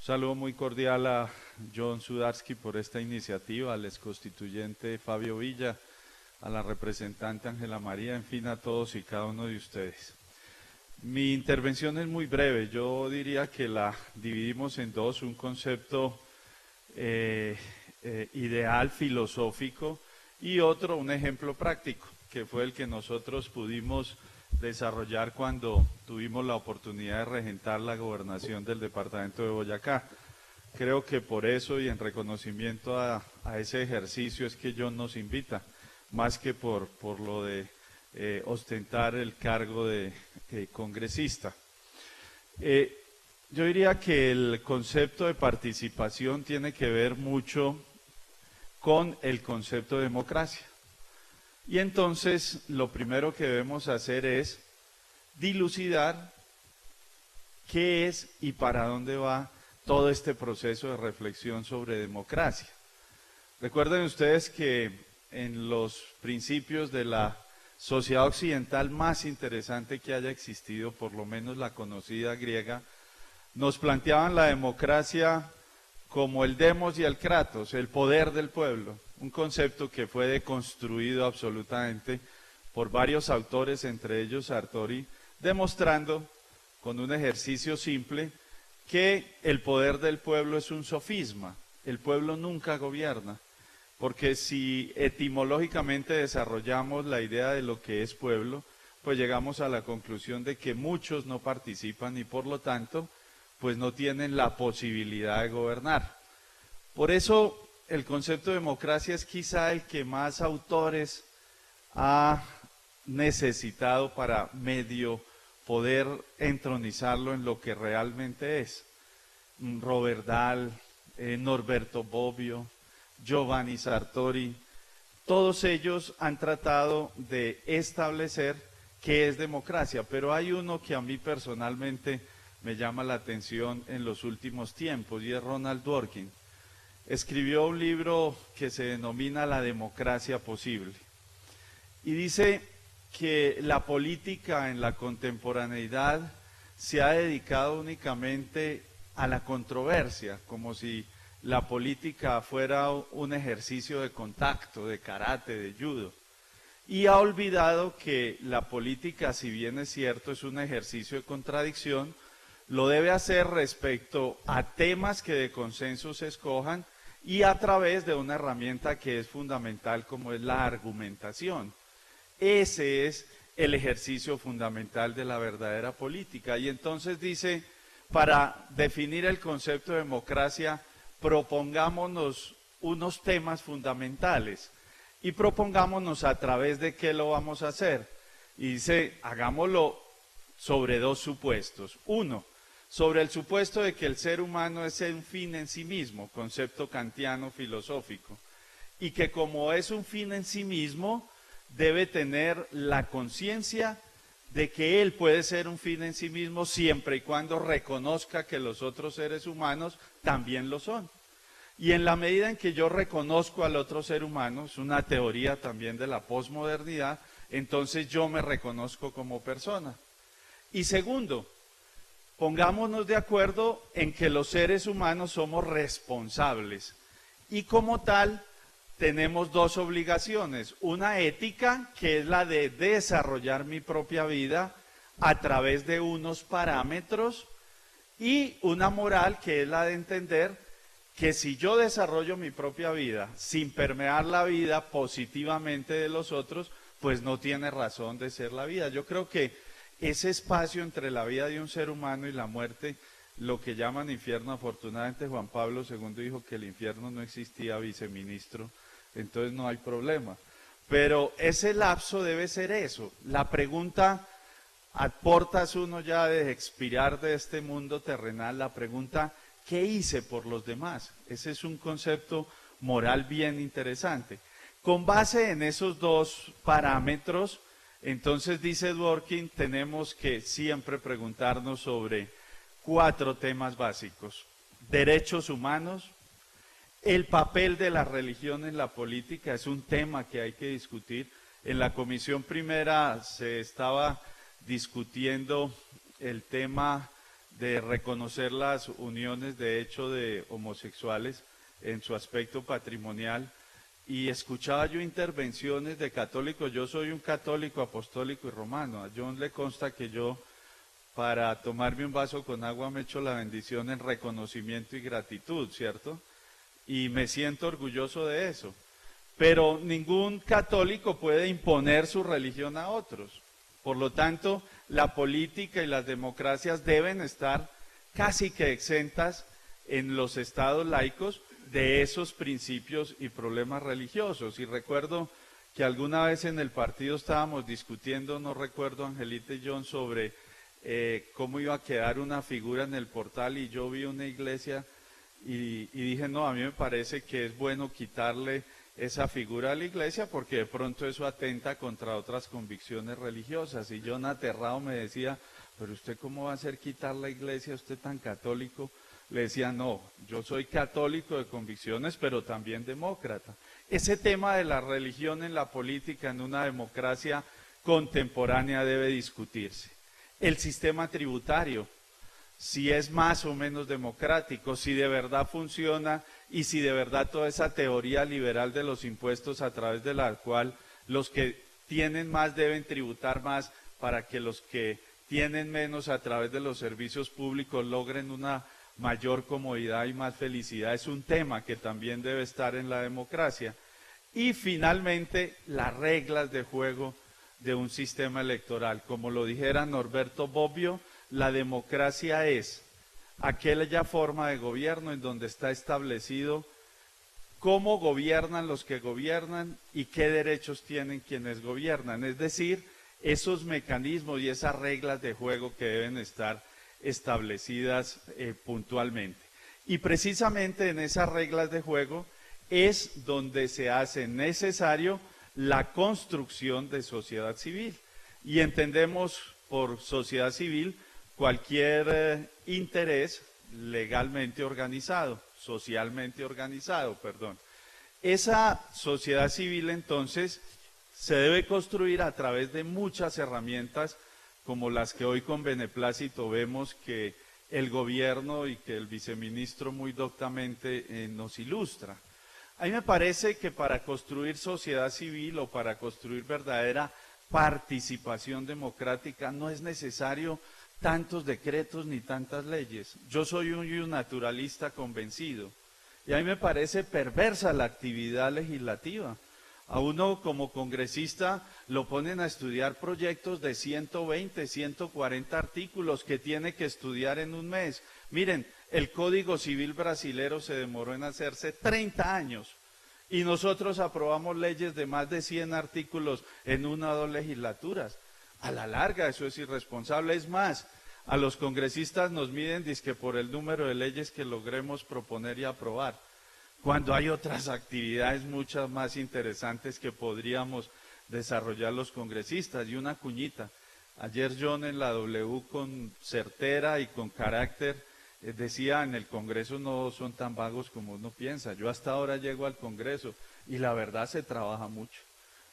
Un saludo muy cordial a John Sudarsky por esta iniciativa, al exconstituyente Fabio Villa, a la representante Ángela María, en fin, a todos y cada uno de ustedes. Mi intervención es muy breve, yo diría que la dividimos en dos, un concepto ideal, filosófico, y otro, un ejemplo práctico, que fue el que nosotros pudimos desarrollar cuando tuvimos la oportunidad de regentar la gobernación del departamento de Boyacá. Creo que por eso y en reconocimiento a ese ejercicio es que John nos invita, más que por lo de ostentar el cargo de congresista. Yo diría que el concepto de participación tiene que ver mucho con el concepto de democracia. Y entonces lo primero que debemos hacer es dilucidar qué es y para dónde va todo este proceso de reflexión sobre democracia. Recuerden ustedes que en los principios de la sociedad occidental más interesante que haya existido, por lo menos la conocida griega, nos planteaban la democracia como el demos y el kratos, el poder del pueblo, un concepto que fue deconstruido absolutamente por varios autores, entre ellos Sartori, demostrando con un ejercicio simple que el poder del pueblo es un sofisma, el pueblo nunca gobierna, porque si etimológicamente desarrollamos la idea de lo que es pueblo, pues llegamos a la conclusión de que muchos no participan y por lo tanto pues no tienen la posibilidad de gobernar. Por eso el concepto de democracia es quizá el que más autores ha necesitado para medio poder entronizarlo en lo que realmente es. Robert Dahl, Norberto Bobbio, Giovanni Sartori, todos ellos han tratado de establecer qué es democracia, pero hay uno que a mí personalmente me llama la atención en los últimos tiempos y es Ronald Dworkin. Escribió un libro que se denomina La democracia posible y dice que la política en la contemporaneidad se ha dedicado únicamente a la controversia, como si la política fuera un ejercicio de contacto, de karate, de judo, y ha olvidado que la política, si bien es cierto, es un ejercicio de contradicción, lo debe hacer respecto a temas que de consenso se escojan y a través de una herramienta que es fundamental como es la argumentación. Ese es el ejercicio fundamental de la verdadera política. Y entonces dice, para definir el concepto de democracia, propongámonos unos temas fundamentales y propongámonos a través de qué lo vamos a hacer. Y dice, hagámoslo sobre dos supuestos. Uno, sobre el supuesto de que el ser humano es un fin en sí mismo, concepto kantiano filosófico, y que como es un fin en sí mismo, debe tener la conciencia de que él puede ser un fin en sí mismo siempre y cuando reconozca que los otros seres humanos también lo son. Y en la medida en que yo reconozco al otro ser humano, es una teoría también de la posmodernidad, entonces yo me reconozco como persona. Y segundo, pongámonos de acuerdo en que los seres humanos somos responsables y como tal tenemos dos obligaciones, una ética que es la de desarrollar mi propia vida a través de unos parámetros y una moral que es la de entender que si yo desarrollo mi propia vida sin permear la vida positivamente de los otros, pues no tiene razón de ser la vida. Yo creo que ese espacio entre la vida de un ser humano y la muerte, lo que llaman infierno, afortunadamente Juan Pablo II dijo que el infierno no existía, viceministro, entonces no hay problema. Pero ese lapso debe ser eso. La pregunta, a portas uno ya de expirar de este mundo terrenal, la pregunta, ¿qué hice por los demás? Ese es un concepto moral bien interesante. Con base en esos dos parámetros, entonces dice Dworkin, tenemos que siempre preguntarnos sobre 4 temas básicos. Derechos humanos, el papel de la religión en la política, es un tema que hay que discutir. En la comisión primera se estaba discutiendo el tema de reconocer las uniones de hecho de homosexuales en su aspecto patrimonial, y escuchaba yo intervenciones de católicos. Yo soy un católico apostólico y romano. A John le consta que yo, para tomarme un vaso con agua, me echo la bendición en reconocimiento y gratitud, ¿cierto? Y me siento orgulloso de eso. Pero ningún católico puede imponer su religión a otros. Por lo tanto, la política y las democracias deben estar casi que exentas en los estados laicos de esos principios y problemas religiosos. Y recuerdo que alguna vez en el partido estábamos discutiendo, no recuerdo, Angelita y John, sobre cómo iba a quedar una figura en el portal, y yo vi una iglesia y dije, no, a mí me parece que es bueno quitarle esa figura a la iglesia porque de pronto eso atenta contra otras convicciones religiosas. Y John, aterrado, me decía, pero usted cómo va a hacer quitar la iglesia, usted tan católico. Le decía, no, yo soy católico de convicciones, pero también demócrata. Ese tema de la religión en la política, en una democracia contemporánea, debe discutirse. El sistema tributario, si es más o menos democrático, si de verdad funciona y si de verdad toda esa teoría liberal de los impuestos a través de la cual los que tienen más deben tributar más para que los que tienen menos a través de los servicios públicos logren una mayor comodidad y más felicidad, es un tema que también debe estar en la democracia. Y finalmente, las reglas de juego de un sistema electoral. Como lo dijera Norberto Bobbio, la democracia es aquella forma de gobierno en donde está establecido cómo gobiernan los que gobiernan y qué derechos tienen quienes gobiernan, es decir, esos mecanismos y esas reglas de juego que deben estar establecidas puntualmente. Y precisamente en esas reglas de juego es donde se hace necesario la construcción de sociedad civil. Y entendemos por sociedad civil cualquier interés legalmente organizado, socialmente organizado, perdón. Esa sociedad civil entonces se debe construir a través de muchas herramientas como las que hoy con beneplácito vemos que el gobierno y que el viceministro muy doctamente nos ilustra. A mí me parece que para construir sociedad civil o para construir verdadera participación democrática no es necesario tantos decretos ni tantas leyes. Yo soy un naturalista convencido y a mí me parece perversa la actividad legislativa. A uno como congresista lo ponen a estudiar proyectos de 120, 140 artículos que tiene que estudiar en un mes. Miren, el Código Civil brasilero se demoró en hacerse 30 años y nosotros aprobamos leyes de más de 100 artículos en 1 o 2 legislaturas. A la larga eso es irresponsable. Es más, a los congresistas nos miden dizque por el número de leyes que logremos proponer y aprobar, cuando hay otras actividades muchas más interesantes que podríamos desarrollar los congresistas. Y una cuñita, ayer John en la W con certera y con carácter decía, en el Congreso no son tan vagos como uno piensa. Yo hasta ahora llego al Congreso y la verdad se trabaja mucho.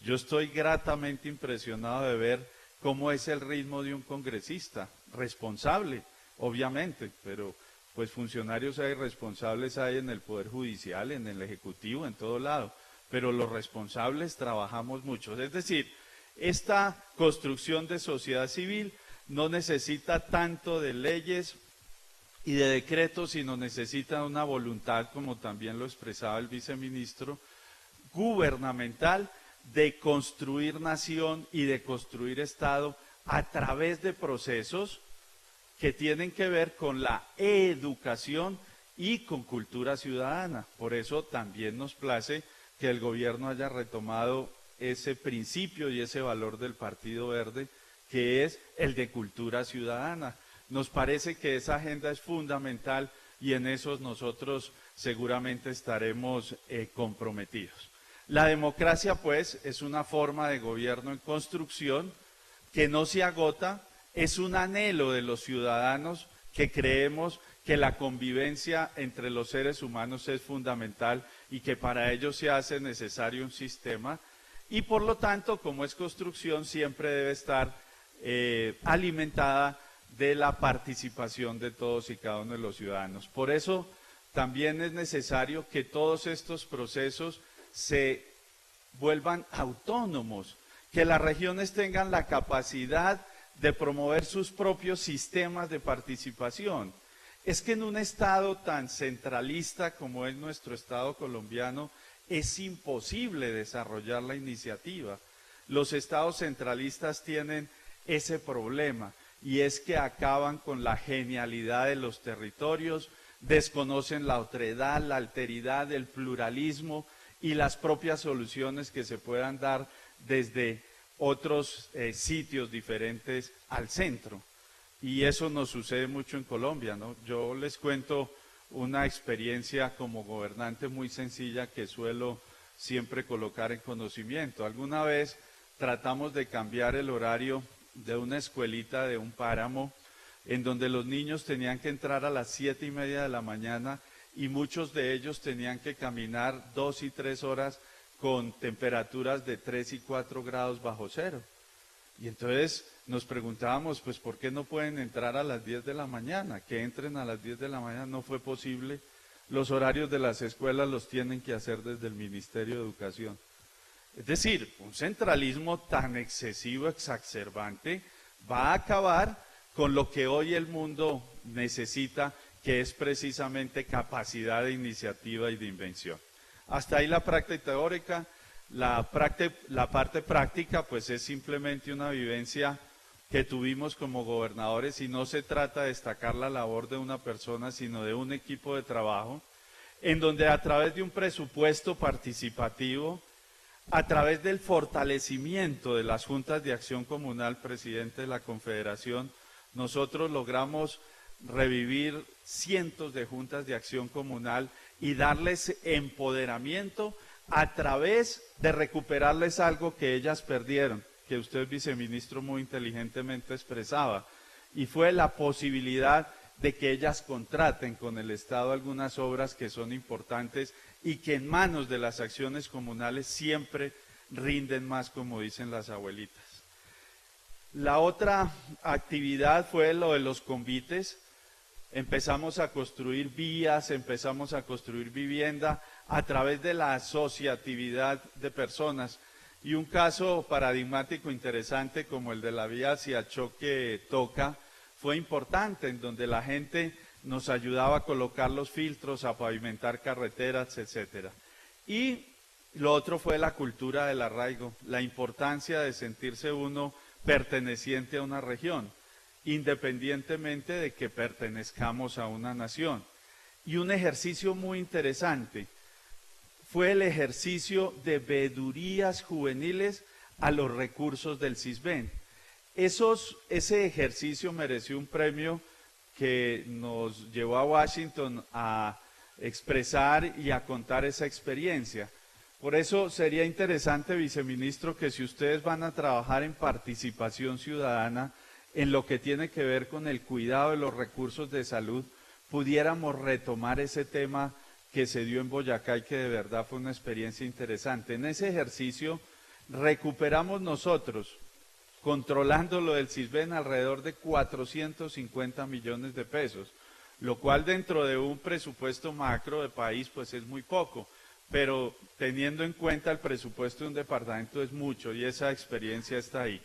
Yo estoy gratamente impresionado de ver cómo es el ritmo de un congresista, responsable, obviamente, pero pues funcionarios hay, responsables hay en el Poder Judicial, en el Ejecutivo, en todo lado, pero los responsables trabajamos mucho. Es decir, esta construcción de sociedad civil no necesita tanto de leyes y de decretos, sino necesita una voluntad, como también lo expresaba el viceministro, gubernamental, de construir nación y de construir Estado a través de procesos que tienen que ver con la educación y con cultura ciudadana. Por eso también nos place que el gobierno haya retomado ese principio y ese valor del Partido Verde, que es el de cultura ciudadana. Nos parece que esa agenda es fundamental y en eso nosotros seguramente estaremos comprometidos. La democracia, pues, es una forma de gobierno en construcción que no se agota, es un anhelo de los ciudadanos que creemos que la convivencia entre los seres humanos es fundamental y que para ello se hace necesario un sistema y por lo tanto, como es construcción, siempre debe estar alimentada de la participación de todos y cada uno de los ciudadanos. Por eso también es necesario que todos estos procesos se vuelvan autónomos, que las regiones tengan la capacidad de promover sus propios sistemas de participación. Es que en un estado tan centralista como es nuestro estado colombiano, es imposible desarrollar la iniciativa. Los estados centralistas tienen ese problema, y es que acaban con la genialidad de los territorios, desconocen la otredad, la alteridad, el pluralismo y las propias soluciones que se puedan dar desde otros sitios diferentes al centro. Y eso nos sucede mucho en Colombia, ¿no? Yo les cuento una experiencia como gobernante muy sencilla que suelo siempre colocar en conocimiento. Alguna vez tratamos de cambiar el horario de una escuelita de un páramo en donde los niños tenían que entrar a las 7:30 de la mañana y muchos de ellos tenían que caminar 2 y 3 horas con temperaturas de 3 y 4 grados bajo cero. Y entonces nos preguntábamos, pues, ¿por qué no pueden entrar a las 10 de la mañana? Que entren a las 10 de la mañana, no fue posible. Los horarios de las escuelas los tienen que hacer desde el Ministerio de Educación. Es decir, un centralismo tan excesivo, exacerbante, va a acabar con lo que hoy el mundo necesita, que es precisamente capacidad de iniciativa y de invención. Hasta ahí la práctica teórica. La parte práctica, pues, es simplemente una vivencia que tuvimos como gobernadores, y no se trata de destacar la labor de una persona, sino de un equipo de trabajo, en donde a través de un presupuesto participativo, a través del fortalecimiento de las juntas de acción comunal, presidente de la Confederación, nosotros logramos revivir cientos de juntas de acción comunal y darles empoderamiento a través de recuperarles algo que ellas perdieron, que usted, viceministro, muy inteligentemente expresaba, y fue la posibilidad de que ellas contraten con el Estado algunas obras que son importantes y que en manos de las acciones comunales siempre rinden más, como dicen las abuelitas. La otra actividad fue lo de los convites. Empezamos a construir vías, empezamos a construir vivienda a través de la asociatividad de personas. Y un caso paradigmático interesante como el de la vía hacia Choque Toca fue importante, en donde la gente nos ayudaba a colocar los filtros, a pavimentar carreteras, etcétera. Y lo otro fue la cultura del arraigo, la importancia de sentirse uno perteneciente a una región, independientemente de que pertenezcamos a una nación. Y un ejercicio muy interesante fue el ejercicio de veedurías juveniles a los recursos del CISBEN. Ese ejercicio mereció un premio que nos llevó a Washington a expresar y a contar esa experiencia. Por eso sería interesante, viceministro, que si ustedes van a trabajar en participación ciudadana, en lo que tiene que ver con el cuidado de los recursos de salud, pudiéramos retomar ese tema que se dio en Boyacá y que de verdad fue una experiencia interesante. En ese ejercicio recuperamos nosotros, controlando lo del CISBEN, alrededor de 450 millones de pesos, lo cual dentro de un presupuesto macro de país pues es muy poco, pero teniendo en cuenta el presupuesto de un departamento es mucho, y esa experiencia está ahí.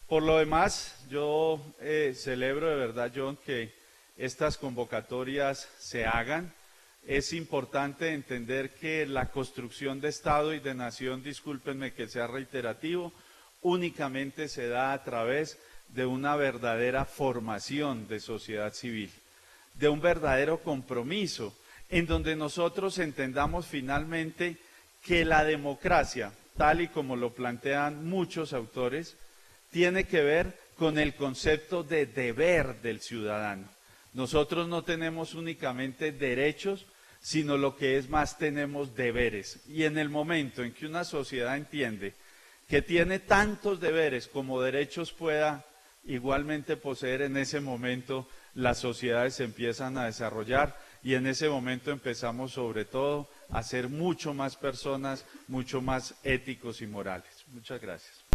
Por lo demás, yo celebro de verdad, John, que estas convocatorias se hagan. Es importante entender que la construcción de Estado y de nación, discúlpenme que sea reiterativo, únicamente se da a través de una verdadera formación de sociedad civil, de un verdadero compromiso, en donde nosotros entendamos finalmente que la democracia, tal y como lo plantean muchos autores, tiene que ver con el concepto de deber del ciudadano. Nosotros no tenemos únicamente derechos, sino lo que es más, tenemos deberes. Y en el momento en que una sociedad entiende que tiene tantos deberes como derechos pueda igualmente poseer, en ese momento las sociedades se empiezan a desarrollar, y en ese momento empezamos sobre todo a ser mucho más personas, mucho más éticos y morales. Muchas gracias.